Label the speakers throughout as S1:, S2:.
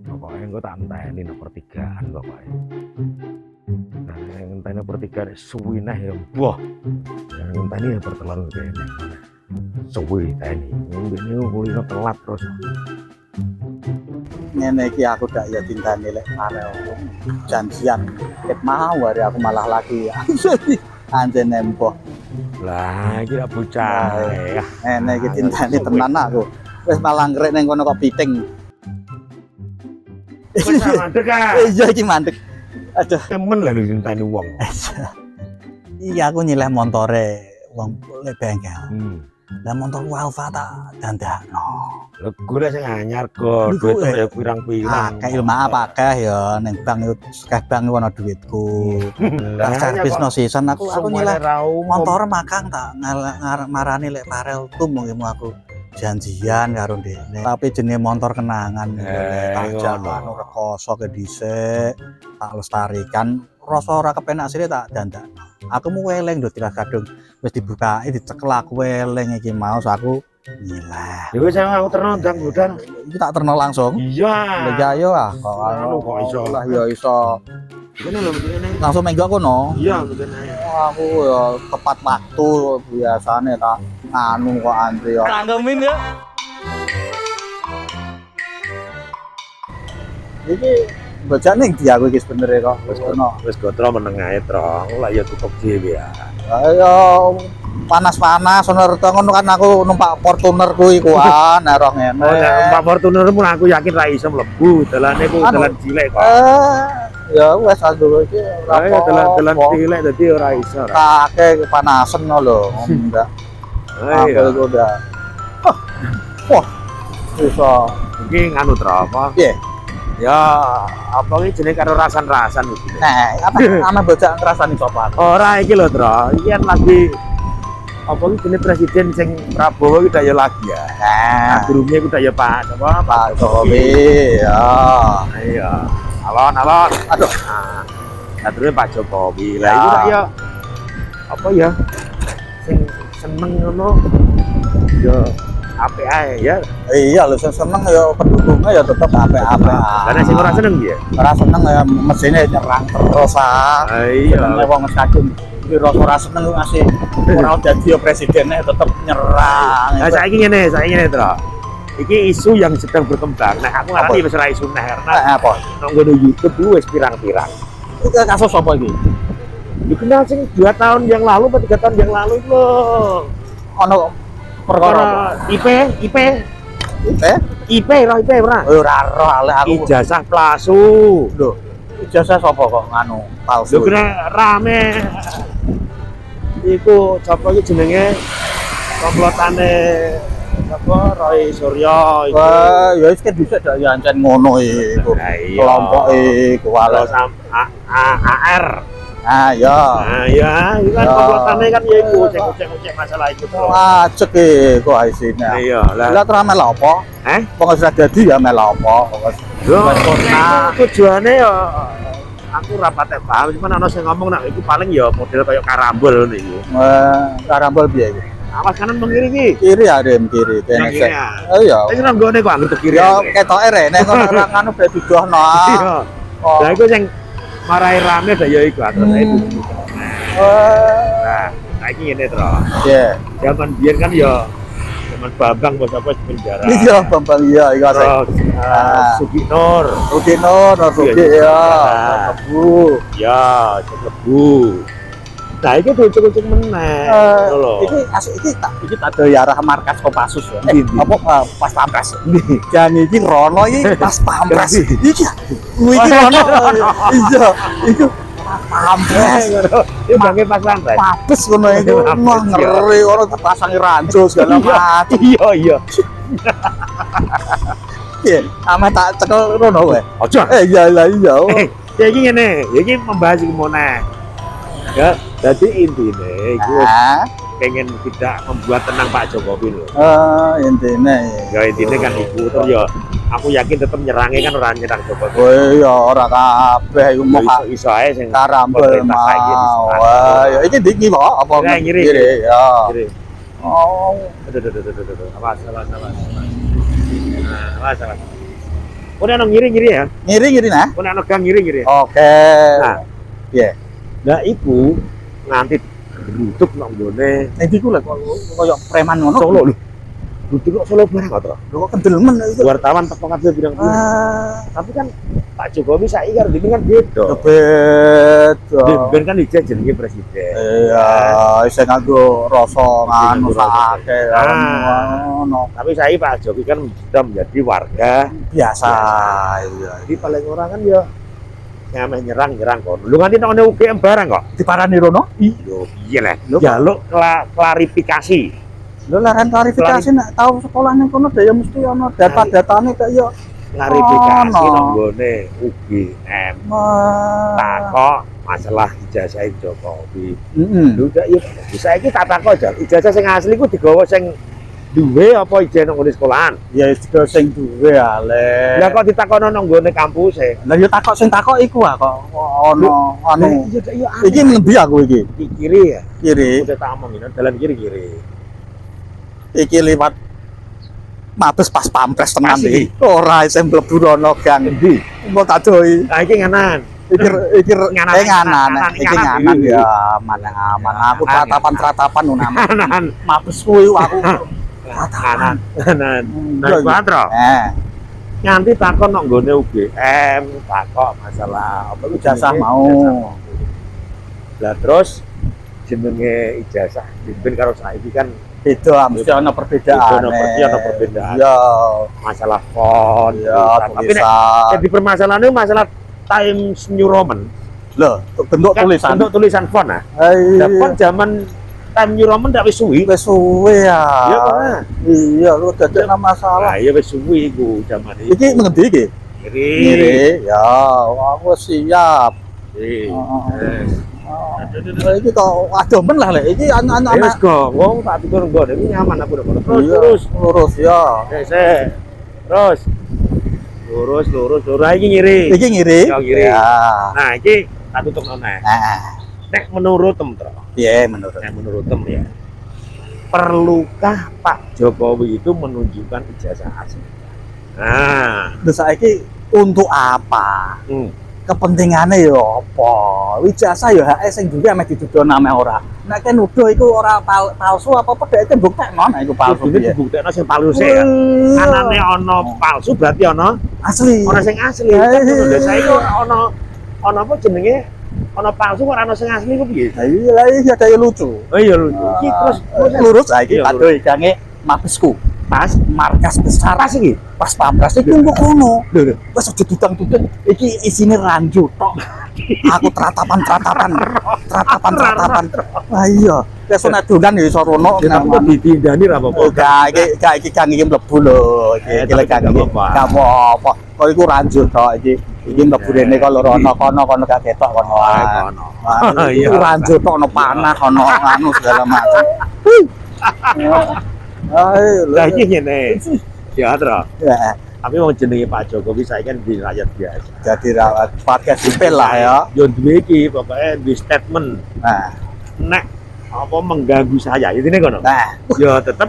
S1: Pokoknya gue tak enteni no pertigaan pokoknya. Nah, yang enteni pertigaan suwi nah ya buah. Yang enteni ya pertelan kene. Suwi teni. Ini kulino telat terus.
S2: Ngene iki aku dak ya tintane lek arek janjian ket mau hari aku malah lagi anjen nempo.
S1: Lah iki lak bocah ya.
S2: Ngene iki tintane tenan aku. Wis malah ngrek ning kono kok piting.
S1: Wis mandek ah.
S2: Iya iki mandek. Aduh,
S1: Temen lah lu enteni wong.
S2: iya aku nyileh montore wong lek bengkel. Lah motorku Alfa tak dandakno.
S1: Lho gue sing anyar kok, duit ya pirang-pirang.
S2: Akeh maaf akeh ya ning bank yo akeh bank ono duitku. Lah servis no season aku nyileh motor makang tak marani lek Farel tum ngemu aku janjian karo ndekne. Tapi jenenge motor kenangan tak jaman rekoso ke dhisik tak lestarikan rasa ora kepenak sire tak dandakno. Aku mu weleng lho tiras kadung wis dibukai dicekel aku weleng iki mau so aku nyileh.
S1: Ya wis aku terno ndang bodan.
S2: Iki tak terno langsung.
S1: Iya.
S2: Ya yo ah kok
S1: anu kok iso.
S2: Lah ya iso.
S1: Ini lho begini.
S2: Langsung minggu kono.
S1: Iya begini.
S2: Aku ya tepat waktu biasane tak anu kok antri ya.
S3: Tanggemin ya.
S2: Iki bojane ndi aku iki sebenere kok wis kono.
S1: Wis gotro meneng ae, Tro. Lah ya tutup dhewe ya.
S2: Ayo panas-panas ono reto ngono kan aku numpak Fortuner kuwi kuan roh ngene.
S1: Oh, Pak Fortuner pun aku yakin ra iso mlebu. Dalane ku dalan cilik kok.
S2: Ya wis aku iki ora
S1: dalan cilik dadi ora iso.
S2: Kake kepanasan lho, enggak. Aku iku udah. Wah. Iso.
S1: Iki nganu Tro apa?
S2: Piye?
S1: Ya, apa iki jenenge karo rasan-rasan iki.
S2: Nah, apa ame bocah ngrasani sapa?
S1: Ora iki lho, Tro. Iki kan lagi apa iki jenenge presiden sing Prabowo iki ya lagi ya.
S2: Nah,
S1: gurune ku ya Pak sapa?
S2: Pak Jokowi. Ya.
S1: Iya. Alon.
S2: Aduh.
S1: Nah, terus Pak Jokowi. Lah iki tak ya apa ya? Sing seneng ngono. Ya apik ae ya.
S2: Iya lho seneng ya pendukungnya ya tetep apik-apik.
S1: Karena sing ora seneng ya.
S2: Ora seneng ya mesine nyerang terus ah.
S1: Iya.
S2: Wong kadung iki ora seneng ngasih ora dadi presidennya tetep nyerang.
S1: Nah, saiki ngene, Tro. Iki isu yang sedang berkembang. Nah, aku ngarani wis ora isu neh karena
S2: apa?
S1: Nang ngono YouTube lu wis pirang-pirang.
S2: Iki kasus apa iki?
S1: Dikenal sing 2 tahun yang lalu atau 3 tahun yang lalu itu
S2: Ono perkara
S1: IP
S2: IP
S1: pernah
S2: ora roh ale aku
S1: ijazah palsu
S2: lho ijazah sapa kok nganu palsu
S1: lho kena rame iku sapa iki jenenge komplotane apa Roy Suryo itu
S2: wah ya wis kan bisa dak ya ancen ngono iku kelompok iku wale
S1: AR.
S2: Nah ya.
S1: Nah ya, itu kan komplotannya kan ya iku cek masalah itu.
S2: Wajek iku isine.
S1: Iya,
S2: lah terus mel apa? Wong sudah dadi ya mel apa?
S1: Nah, tujuannya ya aku rapat paham, cuman ana sing ngomong nak iku paling ya model kayak karambol ngono iku.
S2: Karambol piye iku?
S1: Awas kanan mengkiri iki.
S2: Kiri ya, Dem, kiri. Oh iya.
S1: Wis nang gone kok anggere kiri.
S2: Ya ketoke rene kok ora nganu be dudohno.
S1: Iya. Lah iku sing marai rame dah ya iku aturane itu. Nah, saiki ngene, Tro.
S2: Iya.
S1: Zaman biyen kan ya zaman Bambang bos apa di penjara.
S2: Iya, Bambang iya iku asik.
S1: Suginor.
S2: Sugi ya. Kebu.
S1: Ya, Kebu. Nah, iki diucuk-ucuk meneh. Lho.
S2: Iki asik iki tak arah markas Kopassus ya. Apa pas pampres. Jan iki rono iki pas pampres. Iki rono. Iya, iku pampres.
S1: Iki bange pas pampres.
S2: Papes ngono iku. Wah, ngeri ono dipasangi ranjo segala macam.
S1: Iya.
S2: Iya, ame tak cekel rono kowe.
S1: Aja.
S2: Iya lah iya.
S1: Ya iki ngene, iki membahas iku meneh. Ya, jadi intinya itu pengen tidak membuat tenang Pak Jokowi loh.
S2: Intinya
S1: ya intinya kan itu terus ya aku yakin tetap nyerangnya kan orang nyerang Jokowi.
S2: Oh iya orang kabeh iku mau
S1: iso ae sing
S2: karambol mau. Wah, ya iki ndi kok apa
S1: ngiri
S2: ya.
S1: Oh. Aduh. Awas. Nah, awas. Oh, nek ono ngiri-ngiri ya.
S2: Ngiri nah.
S1: Oh, nek ono gang ngiri-ngiri.
S2: Oke.
S1: Nah,
S2: Iya.
S1: Lah iku nganti duduk nang nggone
S2: Nek iku lek koyo preman ngono.
S1: Solo lho. Duduk kok Solo barang kok, Tro.
S2: Lho kok kendel men itu.
S1: Wartawan teko kabeh bilang. Tapi kan Pak Jokowi saiki karo dene kan beda.
S2: Beda.
S1: Ben kan ijazah jenenge presiden.
S2: Iya, isih nganggo rasa nganu sakake ngono.
S1: Tapi saya Pak Jokowi kan sudah menjadi warga
S2: Biasa. Iya.
S1: jadi paling orang kan ya nyameh nyerang kono. Lu nganti nang UGM barang kok.
S2: Diparani rono?
S1: Yo iya lah.
S2: Lho,
S1: Jaluk klarifikasi.
S2: Lho laran klarifikasi nek tau sekolah ning kono ya mesti ono data-datane kaya yo
S1: Klarifikasi
S2: no.
S1: nang nggone UGM. Takok masalah ijazah Jokowi. Lu udah iya bisa iki tak takok aja. Ijazah sing asli ku digawa sing duwe apa ijazah nang ngene sekolahan?
S2: Ya juga sing duwe ale.
S1: Lah kok ditakono nang nggone kampuse?
S2: Lah yo takok sing takok iku kok ono anu.
S1: Iya
S2: Iki ngendi aku iki?
S1: di kiri ya.
S2: Kiri.
S1: Udah tak omongin dalan kiri.
S2: Iki liwat Mabes pas pampres tenan
S1: Masih?
S2: iki. Ora isih mlebu rono gang.
S1: Endi?
S2: Mbok tak doi.
S1: Nah iki nganan.
S2: Iki nganan. Iki nganan
S1: iya.
S2: ya mana aman. Aku tratapan nama.
S1: Nganan.
S2: Mabes kuwi aku.
S1: Nganan. Nah,
S2: Iya,
S1: iku antro.
S2: Eh,
S1: Nganti takon nang nggone UGM, takok masalah apa iku
S2: ijazah
S1: jenenge?
S2: mau.
S1: Lah terus jenenge ijazah ben karo saiki kan
S2: Beda mesti ana perbedaan.
S1: Mesti ana perbedaan.
S2: Iya.
S1: masalah font.
S2: Iya,
S1: Tapi nek
S2: tulisan.
S1: jadi permasalahannya masalah Times New Roman.
S2: Loh, bentuk
S1: Kan
S2: tulisan.
S1: bentuk tulisan font nah.
S2: Iya.
S1: Font zaman Times New Roman ndak wis suwi.
S2: Wis suwe ya.
S1: Iya karena.
S2: Iya, lu dadi ana masalah.
S1: Lah iya wis suwi iku zaman iki.
S2: Iki ngendi iki?
S1: Kiri.
S2: Ngiri. Ya, aku siap.
S1: Kiri.
S2: Iki kok adomen lah lek. Iki
S1: Wis
S2: anak-anak
S1: kok, wong tak tutur nggon iki nyaman aku udah
S2: lurus lurus ya.
S1: Se. Terus. Lurus. Lah iki ngiri.
S2: Iki ngiri.
S1: Ya, ngiri.
S2: Ya.
S1: Nah, iki tak tutup nona. Nek menurut tem, Tro.
S2: Piye menurut?
S1: Nek menurut tem ya. Perlukah Pak Jokowi itu menunjukkan ijazah asli? Nah,
S2: Terus saiki untuk apa? Kepentingannya ya apa? Wijasa ya hak sing duwe mek dituduhno ame ora. Nek kan nuduh iku ora palsu apa-apa dhek mbuktekno nek iku palsu
S1: ini
S2: piye.
S1: dibuktekno sing palsu ya. Anane ana palsu berarti ana
S2: Asli.
S1: sing asli. Kan ngono lho, saiki ana apa jenenge? Ana palsu kok ora ana sing asli ku piye?
S2: Lah iya ada lucu.
S1: Oh iya lho. Iki terus
S2: Lurus saiki
S1: Iya,
S2: padha gange Mabesku.
S1: pas
S2: Markas besar
S1: pas iki.
S2: pas pampres iki engko kono.
S1: Lho.
S2: Wes aja dudang-dudang. Iki isine ranjut tok. Aku tratapan. Lah iya. Wes nek dolan ya iso rono.
S1: Ya tapi kok ditindani ra apa-apa.
S2: Gak iki kang iki mlebu lho. Iki lek kang iki. Gak apa-apa. Kok iku ranjut tok iki. Iki mlebu rene kok loro ana kono gak ketok kono wae.
S1: Kono.
S2: Iya ranjut tok ono panah ono anu segala macam. Ayo
S1: Lah iki ngene. Ya, Tro.
S2: ya
S1: Tapi wong jenenge Pak Jokowi saiki kan di rakyat biasa.
S2: jadi rawat podcast sipil lah ya.
S1: Yo duwe iki pokoke di statement
S2: Nah,
S1: nek apa mengganggu saya intine kono. Ya tetep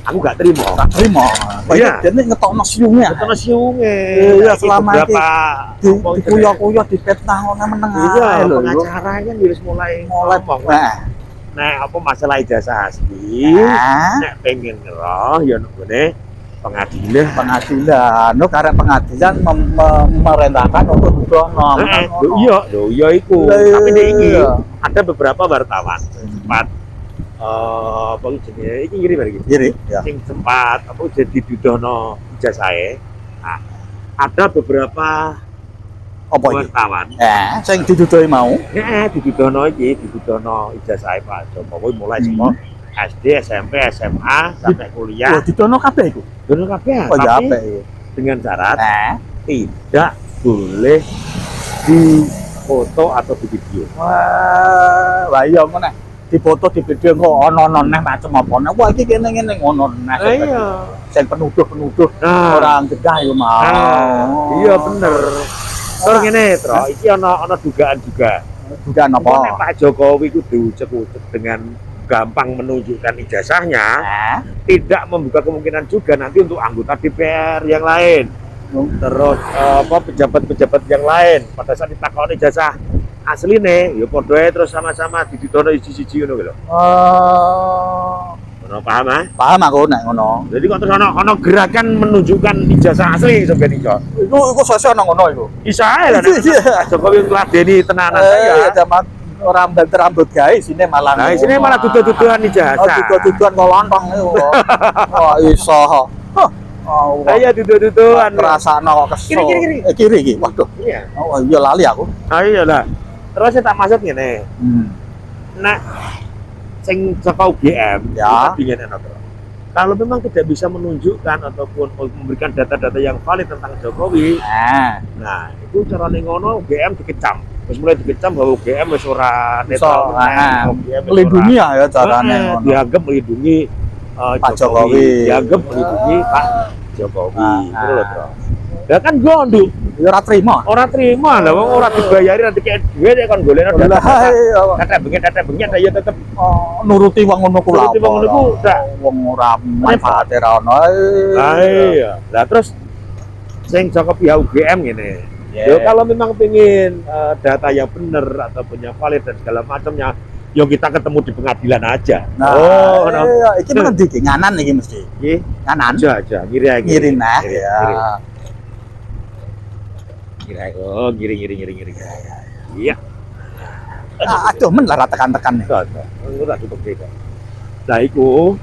S1: aku gak terima.
S2: tak terima.
S1: Iya.
S2: Dene ngetokno siunge.
S1: Ketemu siunge.
S2: Iya,
S1: Nah, iki
S2: selama
S1: beberapa
S2: Dikuyo-kuyo dipetnah ngono meneng
S1: iya,
S2: ae lho.
S1: pengacara kan harus mulai ngomong.
S2: Nah,
S1: Nek apa masalah ijazah asli,
S2: nah,
S1: nek pengen ngeroh ya nunggune pengadilan.
S2: pengadilan. No karena pengadilan memerintahkan untuk nudono.
S1: Iya iku.
S2: Lah,
S1: Tapi nek iki
S2: iya.
S1: ada beberapa wartawan sempat apa jenenge iki ngirim iki.
S2: Kiri, ya.
S1: Sing sempat apa jadi didudono ijazahe. Nah, ada beberapa
S2: Apa iki?
S1: wartawan
S2: Sing didudoi mau.
S1: didudono ijazahe Pak Jokowi mulai saka SD, SMP, SMA sampai kuliah.
S2: Lho didono kabeh iku.
S1: Dono kabeh.
S2: Oh ya
S1: Tapi
S2: apik iki.
S1: dengan syarat tidak boleh difoto atau di video.
S2: Wah iya meneh. Dipoto di video kok ono neh macam apa. Nah, wah iki kene ngono neh.
S1: Iya.
S2: Sing penuduh
S1: Nah,
S2: orang gedah yo mau.
S1: iya bener. Terus ngene, Tro, iki ana dugaan juga.
S2: Dugaan
S1: Nek
S2: apa?
S1: Pak Jokowi itu diucek-ucek dengan gampang menunjukkan ijazahnya, tidak membuka kemungkinan juga nanti untuk anggota DPR yang lain. Terus apa pejabat-pejabat yang lain pada saat ditakoni ijazah asli nih, ya podoe terus sama-sama dididono siji-siji ngono lho. Ngono paham ah?
S2: Paham aku nek ngono.
S1: Jadi kok terus ono gerakan menunjukkan ijazah asli sampeyan iso.
S2: Iku sosok nang ngono iku.
S1: Isa ae lah. Pak Jokowi ngladeni tenanan saya.
S2: Zaman orang banter rambut gawe sini malah.
S1: Nah, sini malah duduh-duduhan ijazah.
S2: Oh, duduh-duduhan ngolontong iku. Oh, iso. Oh,
S1: ayo duduh-duduhan.
S2: Rasakno kok kesel.
S1: Kiri.
S2: Kiri iki. Waduh.
S1: Iya.
S2: Oh, iya lali aku.
S1: Ayo lah. Terus saya tak maksud ngene. Nah, sing saka UGM
S2: ya
S1: ingin enak. Kalau memang tidak bisa menunjukkan ataupun memberikan data-data yang valid tentang Jokowi, nah itu carane ngono UGM dikecam. Terus mulai dikecam bahwa UGM wis ora netral,
S2: melindungi ya carane ngono.
S1: Dianggap melindungi
S2: Pak Jokowi,
S1: dianggap melindungi Pak Jokowi. Gitu loh, Bro. Ya kan gondok.
S2: Ya ora trimo.
S1: Ora trimo lah wong ora dibayari nanti kayak duit ya kan golekno data. Kata bengi ya tetep
S2: nuruti wong ngono ku lha.
S1: Nuruti wong ngono ku ndak
S2: wong ora manfaate ra ono.
S1: Iya. Lah terus sing saka pihak UGM ngene. Ya kalau memang pengen data yang benar ataupun yang valid dan segala macamnya, yo kita ketemu di pengadilan aja.
S2: Nah, iya, iki men ndi nganan iki mesti.
S1: Nggih,
S2: nganan.
S1: Aja, ngiri
S2: nah.
S1: Ya. Ngiri. Iya.
S2: Aduh men lah tekan-tekan nih.
S1: Ora tutup iki. Lah iku.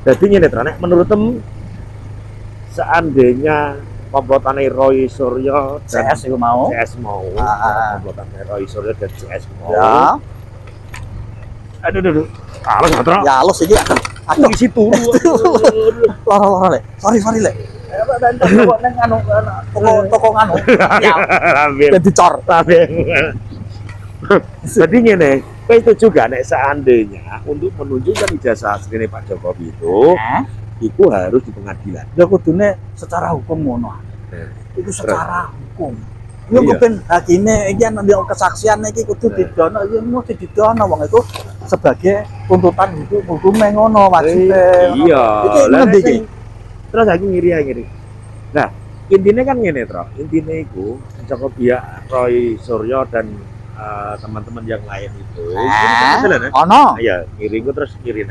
S1: Dadi ngene to, nek menurut seandainya komplotane Roy Suryo dan
S2: CS iku mau.
S1: CS mau. Komplotane Roy Suryo dan CS mau.
S2: Ya.
S1: Aduh. Halus Matro.
S2: Ya halus iki.
S1: Aduh isi turu.
S2: Loro le. Sorry le. Toko nganu. Ya. Ben dicor.
S1: Jadi ngene, kowe setuju gak nek seandainya untuk menunjukkan ijazah asline Pak Jokowi itu harus di pengadilan.
S2: Ya kudune secara hukum ngono. Itu secara hukum. Yo kepen hakime iki ana kesaksian iki kudu didono, ya mesti didono wong itu sebagai tuntutan hukume ngono wajibe.
S1: Iya.
S2: Iki ngendi iki?
S1: Terus aku ngiri. Nah, intinya kan ngene, Tro. Intinya itu Joko pihak Roy Suryo dan teman-teman yang lain itu.
S2: Ono.
S1: Iya, ngiri terus ngiri.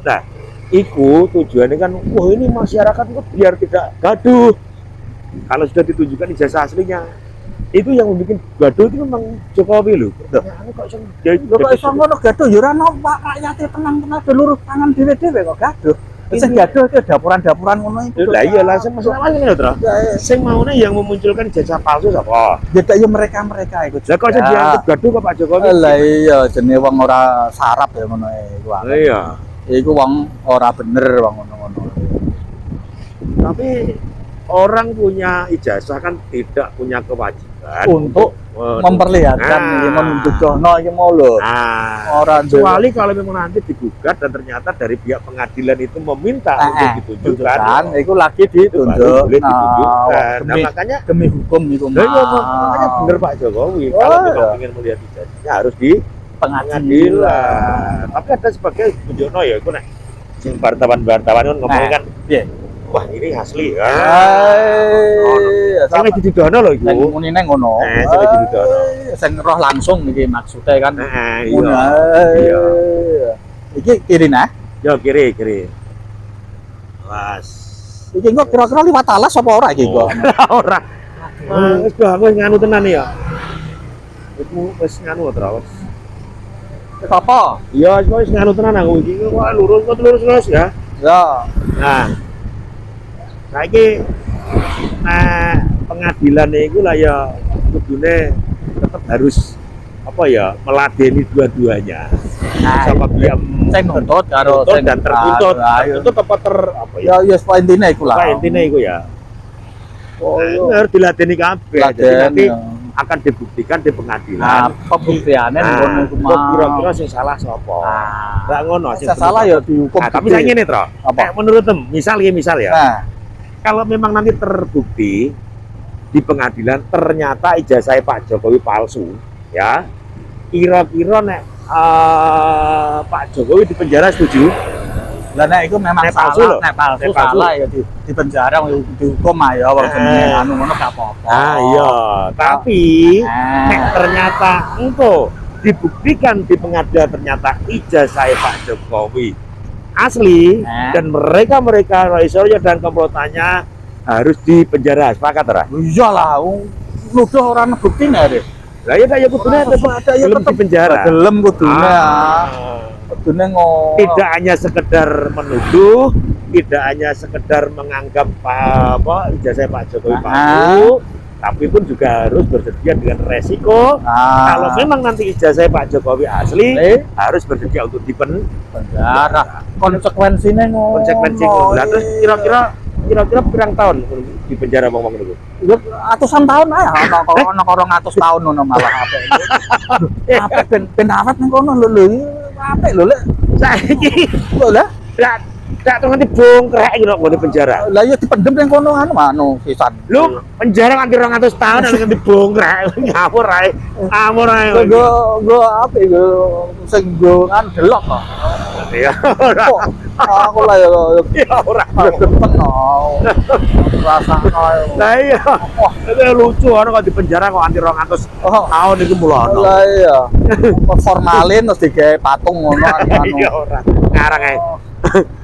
S1: Nah, iku tujuannya kan, wah ini masyarakat itu biar tidak gaduh. Kalau sudah ditunjukkan ijazah aslinya, itu yang membuat gaduh itu memang Jokowi loh.
S2: Kok iso ngono gaduh ya ora ono Pak rakyate tenang-tenang lurus tangan dhewe-dhewe kok gaduh. Sing gaduh itu dapuran-dapuran ngono iku.
S1: Lah iya lah sing masalah ngene lho, Tro. Sing maune yang memunculkan ijazah palsu sapa?
S2: Ya ya mereka iku.
S1: Lah kok dianggap gaduh kok Pak Jokowi?
S2: Lah iya jenenge wong ora sarap ya ngono iku.
S1: Iya.
S2: Iku wong ora bener wong ngono-ngono.
S1: Tapi orang punya ijazah kan tidak punya kewajiban
S2: untuk memperlihatkan ini menunjukno iki mau lho.
S1: Orang kecuali kalau memang nanti digugat dan ternyata dari pihak pengadilan itu meminta untuk ditunjukkan,
S2: itu lagi ditunjuk.
S1: Boleh ditunjukkan. Nah, makanya
S2: demi hukum itu
S1: makanya bener Pak Jokowi kalau memang ingin melihat ijazahnya harus di pengadilan. Tapi ada sebagai tunjukno ya iku nek sing wartawan-wartawan kan ngomong kan wah ini asli. Sing dididono lho iku.
S2: Sing munine ngono.
S1: Sing dididono.
S2: Sing roh langsung iki maksude kan.
S1: Iya.
S2: Iki kiri nah.
S1: Yo kiri. Mas.
S2: Iki kok kira-kira liwat alas apa ora iki kok?
S1: Ora. Wis nganu tenan ya. Iku wis nganu terus.
S2: Apa?
S1: Iya, wis nganu tenan aku iki. Wah, lurus ya.
S2: Ya.
S1: Nah, saiki pengadilan itu lah ya kudune tetap harus apa ya meladeni dua-duanya. Sama pihak
S2: sing nuntut karo
S1: sing dan tertuntut. Itu tepat apa ya?
S2: Ya intine iku lah.
S1: Intine iku ya. Harus diladeni kabeh. Jadi nanti akan dibuktikan di pengadilan.
S2: Nah, pembuktiannya ngono iku mah.
S1: Kira-kira sing salah sapa? Enggak ngono sing
S2: salah ya dihukum.
S1: Tapi saya ngene, Tro. Menurut misal ya. Kalau memang nanti terbukti di pengadilan ternyata ijazah Pak Jokowi palsu, ya kira-kira nek Pak Jokowi di penjara setuju?
S2: Lah nek iku memang
S1: Nek palsu
S2: salah,
S1: lho.
S2: nek palsu
S1: Nek palsu.
S2: salah ya di penjara dihukum ae ya wong jenenge anu ngono gak apa-apa.
S1: Ah iya, tapi nek
S2: Nah,
S1: ternyata engko dibuktikan di pengadilan ternyata ijazah Pak Jokowi asli dan mereka Roy Suryo dan komplotannya harus dipenjara. Sepakat ora?
S2: iyalah nuduh ora ana buktine arek.
S1: Lah ya kayak kudune
S2: Ada ya
S1: belum
S2: tetep
S1: dipenjara.
S2: gelem kudune
S1: Ah.
S2: kudune ngono.
S1: Tidak hanya sekedar menuduh, tidak hanya sekedar menganggap ijazah Pak Jokowi palsu, tapi pun juga harus bersedia dengan resiko. Kalau memang nanti ijazah Pak Jokowi asli, harus bersedia untuk
S2: penjara. Konsekuensinya ngono.
S1: konsekuensi. Lah terus kira-kira pirang tahun di penjara ngomong dulu.
S2: Ratusan tahun ae ana 200 tahun ngono malah apik. Apik ben awet nang kono lho apik lho lek
S1: Saiki
S2: lho lah
S1: tak tuh nanti bongkrek gitu di penjara.
S2: lah ya dipendem nang kono anu sisan.
S1: Lu penjara nganti 200 tahun nanti bongkrek. Ngawur ae. Ngawur ae.
S2: Go apik go sing go kan delok kok.
S1: Iya.
S2: Aku lah ya
S1: Ora.
S2: depen no. Rasane
S1: Lah iya. Itu lucu ono kok di penjara kok anti 200 tahun iku mulono.
S2: lah iya. Formalin terus digawe patung ngono anu.
S1: Iya ora. Ngarang ae.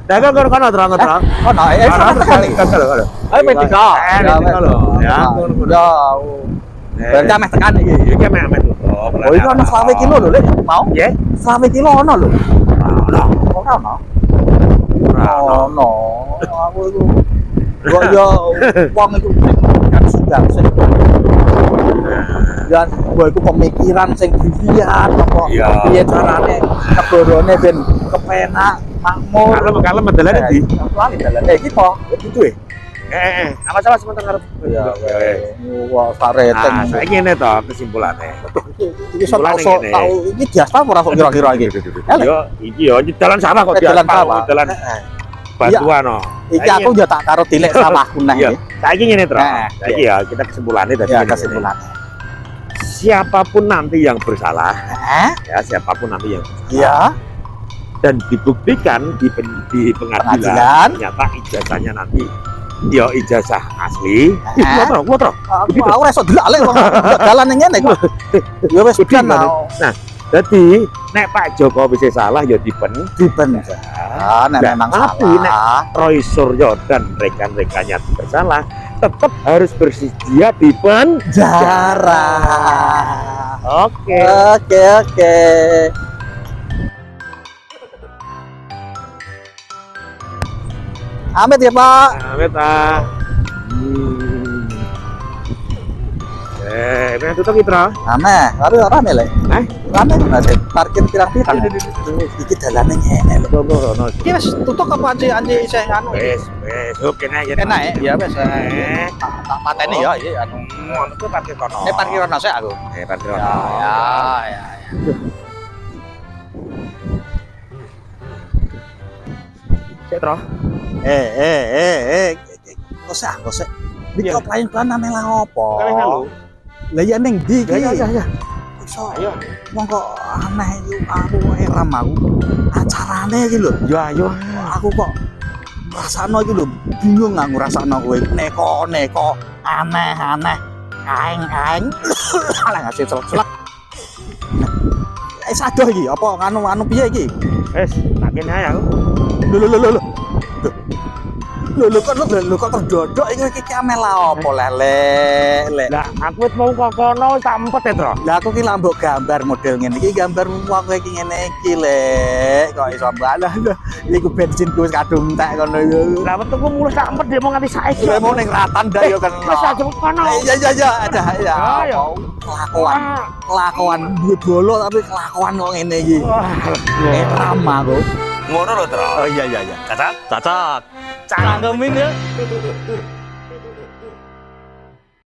S1: Lah kok kono terang.
S2: Kono sama sekali. Ayo metika.
S1: Ya.
S2: Ya. Berarti ameh tekan iki.
S1: Iki ame tutup.
S2: Oh, itu ana 20 kilo lho, Lek. Mau?
S1: Ya.
S2: 20 kilo ono lho.
S1: Ono.
S2: Ora ono.
S1: Ora ono.
S2: Ono. Aku iku kok yo wong iku kan sudah sing dan gua iku pemikiran sing brilian apa
S1: Iya.
S2: piye carane keborone ben kepenak makmur.
S1: Kalau medalane di
S2: Lali dalan. Iki po.
S1: itu apa salah sebentar ngarep.
S2: Ya, wah sareten.
S1: Nah, saiki ngene to kesimpulannya.
S2: Iki tau iki diaspal ora sok kira-kira iki.
S1: Yo, iki yo dalan sawah kok
S2: Dalan
S1: diaspal,
S2: sawah.
S1: dalan bantuan no.
S2: Iki aku yo tak karo dilek sawahku nah
S1: Iya.
S2: iki.
S1: Saiki ngene to.
S2: Nah,
S1: Saiki ya kita kesimpulannya tadi.
S2: Ya
S1: ngene.
S2: kesimpulannya.
S1: Siapapun nanti yang bersalah,
S2: Heeh.
S1: ya siapapun nanti yang bersalah
S2: Iya.
S1: dan dibuktikan di pengadilan
S2: Pengadilan.
S1: ternyata ijazahnya nanti yo ijazah asli.
S2: Heeh.
S1: Motor.
S2: Aku ora iso delok lek wong dalan ning ngene kok. Ya wis
S1: Budi,
S2: kan.
S1: Nah, jadi nek Pak Jokowi sih salah ya
S2: dipen. Ah, nek
S1: Nah,
S2: memang
S1: tapi
S2: salah.
S1: Roy Suryo dan rekan-rekannya bersalah, tetap harus bersedia di
S2: Penjara.
S1: Oke.
S2: Oke. Amit ya, Pak.
S1: Amit ah. Ini tutup Itra.
S2: Ame, karo rame lek. Rame nanti parkir pirang-pirang. Iki dalane ngene lho.
S1: Gono.
S2: Iki wis tutup apa anji isih anu.
S1: Wes, oke nah ya.
S2: Enak ya wis. Tak pateni ya iki anu.
S1: Itu parkir kono.
S2: Parkir ono sik aku.
S1: Parkir
S2: Ya,
S1: kono.
S2: ya.
S1: Cek Tro.
S2: Kok sik. Iki plan ame lah opo?
S1: Kalih melu.
S2: Lah ya ning ndi iki?
S1: Ya.
S2: Iso.
S1: Ayo.
S2: Wong kok aneh iki aku eram aku. Acarane iki lho.
S1: Ya ayo.
S2: Aku kok ngrasakno iki lho, bingung aku ngrasakno kowe. Neko aneh. Aing. Lah ngasih selek-selek. Aduh iki apa anu piye iki?
S1: Wes, tak kene ae aku.
S2: Lho kok terdodok iki amel apa lek.
S1: Lah, aku wis mau kok kono tak empet ya, Tro.
S2: Lah aku ki lambok gambar model ngene iki gambar wong iki ngene iki lek kok iso balah iku bensinku wis kadung entek kono iku.
S1: Lah wetengku mulus tak empet dia mau nganti saiki.
S2: Lah mau ning ratan ndak yo kan.
S1: Wis aja kono.
S2: Iya ada ya.
S1: Ya.
S2: Kelakuan duwe bolo tapi kelakuan kok ngene iki. Eram aku.
S1: Ngono lho, Tro.
S2: Oh iya.
S1: Cacak.
S2: Cangkemin ya.